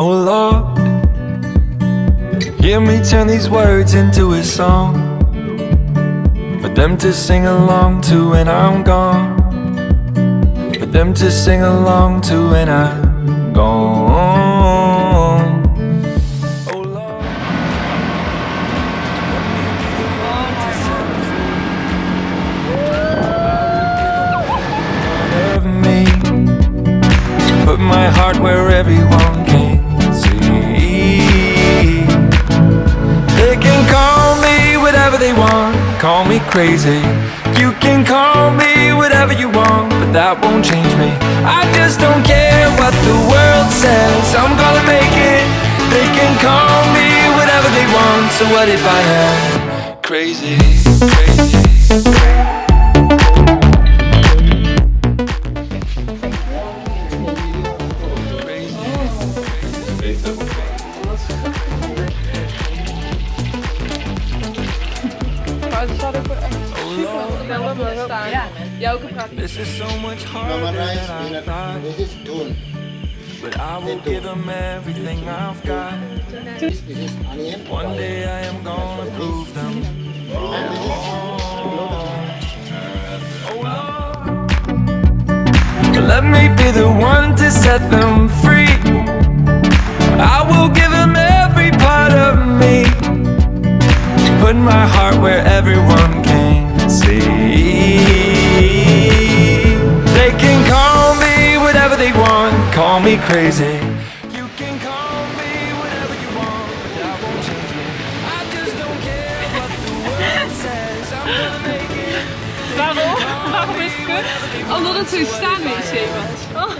Oh Lord, hear me turn these words into a song for them to sing along to when I'm gone, for them to sing along to when I'm gone. Oh Lord, of me, put my heart where everyone can see. They can call me whatever they want, call me crazy. You can call me whatever you want, but that won't change me. I just don't care what the world says, I'm gonna make it. They can call me whatever they want, so what if I am crazy, crazy? This is so much harder than I thought, but I will give them everything I've got. One day I am gonna prove them wrong. Oh Lord, let me be the one to set them free. I will give them every part of me, put my heart where everyone can see. They can call me whatever they want, call me crazy. You can call me whatever you want, but that won't change me. I just don't care what the world says, I'm gonna make it. Waarom? Waarom is het kut? Omdat het zo staanwc was. Oh.